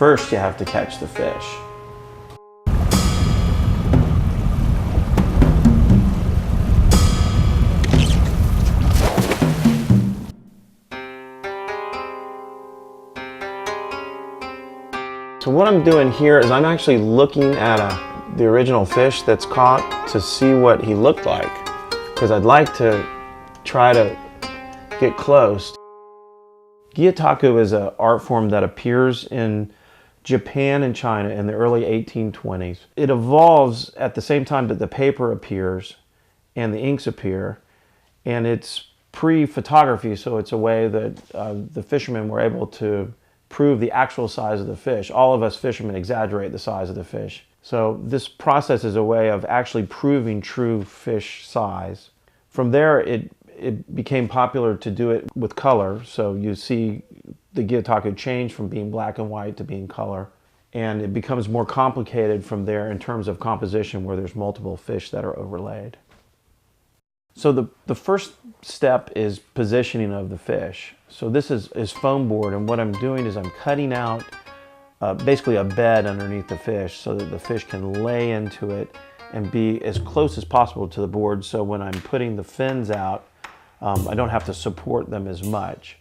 First, you have to catch the fish. So what I'm doing here is I'm actually looking at the original fish that's caught to see what he looked like, because I'd like to try to get close. Gyutaku is an art form that appears in Japan and China in the early 1820s. It evolves at the same time that the paper appears and the inks appear, and it's pre-photography, so it's a way that the fishermen were able to prove the actual size of the fish. All of us fishermen exaggerate the size of the fish. So this process is a way of actually proving true fish size. From there, it became popular to do it with color. So you see the Gyutaku change from being black and white to being color. And it becomes more complicated from there in terms of composition, where there's multiple fish that are overlaid. So the first step is positioning of the fish. So this is foam board, and what I'm doing is I'm cutting out basically a bed underneath the fish so that the fish can lay into it and be as close as possible to the board, so when I'm putting the fins out, I don't have to support them as much.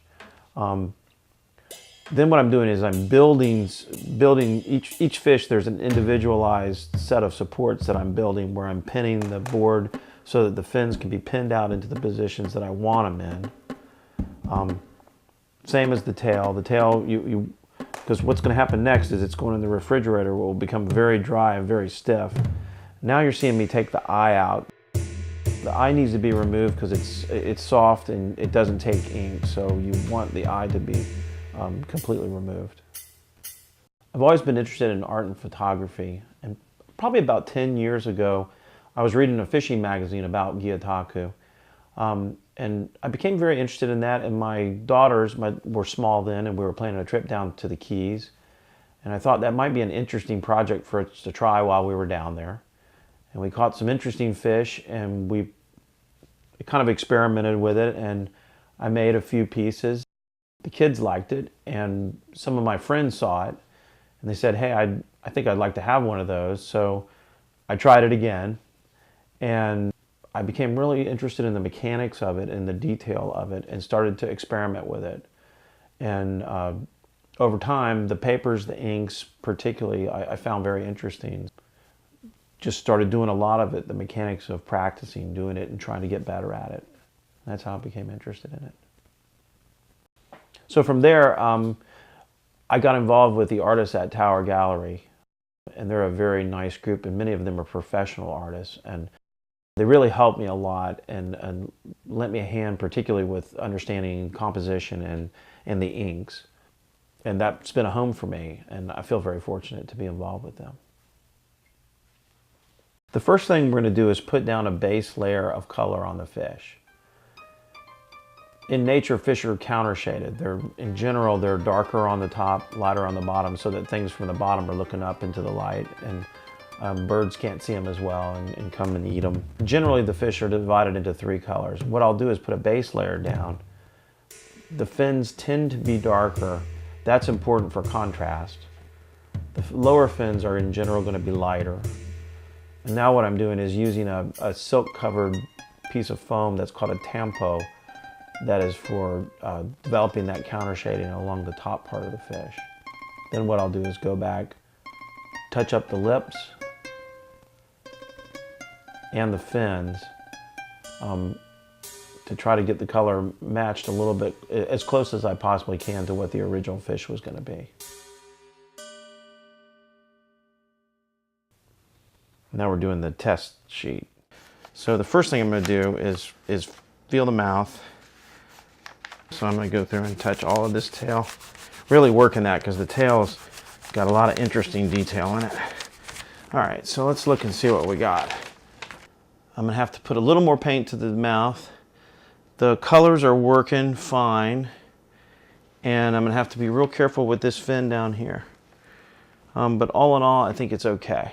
Then what I'm doing is I'm building each fish. There's an individualized set of supports that I'm building, where I'm pinning the board so that the fins can be pinned out into the positions that I want them in. Same as the tail. The tail, because what's going to happen next is it's going in the refrigerator, where it will become very dry and very stiff. Now you're seeing me take the eye out. The eye needs to be removed because it's soft and it doesn't take ink, so you want the eye to be completely removed. I've always been interested in art and photography, and probably about 10 years ago, I was reading a fishing magazine about Gyutaku, and I became very interested in that, and my daughters were small then, and we were planning a trip down to the Keys, and I thought that might be an interesting project for us to try while we were down there. And we caught some interesting fish, and we kind of experimented with it, and I made a few pieces. The kids liked it, and some of my friends saw it, and they said, hey, I think I'd like to have one of those. So I tried it again, and I became really interested in the mechanics of it and the detail of it, and started to experiment with it. And over time, the papers, the inks particularly, I found very interesting. Just started doing a lot of it, the mechanics of practicing, doing it and trying to get better at it. That's how I became interested in it. So from there, I got involved with the artists at Tower Gallery, and they're a very nice group, and many of them are professional artists, and they really helped me a lot and lent me a hand, particularly with understanding composition and the inks. And that's been a home for me, and I feel very fortunate to be involved with them. The first thing we're going to do is put down a base layer of color on the fish. In nature, fish are counter-shaded. In general, they're darker on the top, lighter on the bottom, so that things from the bottom are looking up into the light, and birds can't see them as well and come and eat them. Generally, the fish are divided into 3 colors. What I'll do is put a base layer down. The fins tend to be darker. That's important for contrast. The lower fins are in general going to be lighter. And now what I'm doing is using a silk-covered piece of foam that's called a tampo, that is for developing that counter shading along the top part of the fish. Then what I'll do is go back, touch up the lips and the fins to try to get the color matched a little bit, as close as I possibly can to what the original fish was going to be. Now we're doing the test sheet. So the first thing I'm going to do is feel the mouth. So I'm going to go through and touch all of this tail. Really working that, because the tail's got a lot of interesting detail in it. All right, so let's look and see what we got. I'm going to have to put a little more paint to the mouth. The colors are working fine. And I'm going to have to be real careful with this fin down here. But all in all, I think it's okay.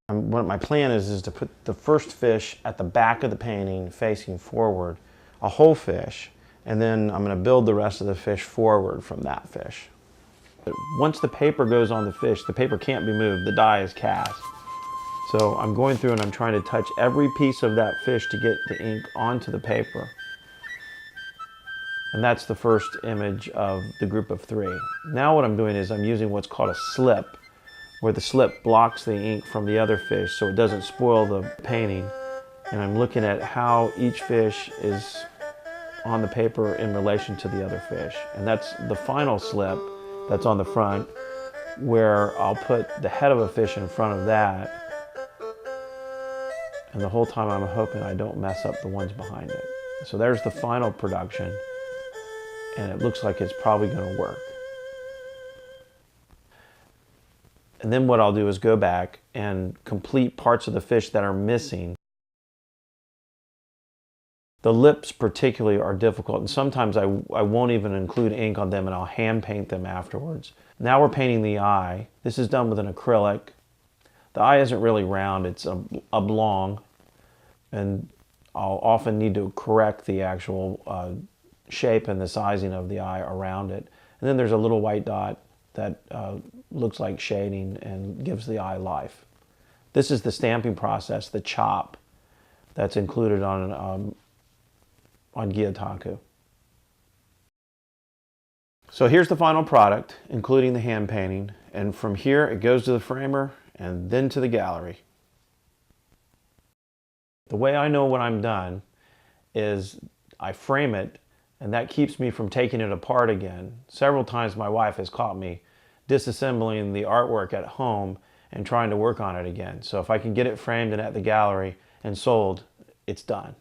What my plan is to put the first fish at the back of the painting facing forward, a whole fish, and then I'm going to build the rest of the fish forward from that fish. Once the paper goes on the fish, the paper can't be moved, the die is cast. So I'm going through and I'm trying to touch every piece of that fish to get the ink onto the paper. And that's the first image of the group of 3. Now what I'm doing is I'm using what's called a slip, where the slip blocks the ink from the other fish so it doesn't spoil the painting. And I'm looking at how each fish is on the paper in relation to the other fish. And that's the final slip that's on the front, where I'll put the head of a fish in front of that. And the whole time I'm hoping I don't mess up the ones behind it. So there's the final production, and it looks like it's probably going to work. And then what I'll do is go back and complete parts of the fish that are missing. The lips particularly are difficult, and sometimes I won't even include ink on them and I'll hand paint them afterwards. Now we're painting the eye. This is done with an acrylic. The eye isn't really round, it's oblong, and I'll often need to correct the actual shape and the sizing of the eye around it. And then there's a little white dot that looks like shading and gives the eye life. This is the stamping process, the chop, that's included on Gyataku. So here's the final product, including the hand painting, and from here it goes to the framer and then to the gallery. The way I know when I'm done is I frame it, and that keeps me from taking it apart again. Several times my wife has caught me disassembling the artwork at home and trying to work on it again. So if I can get it framed and at the gallery and sold, it's done.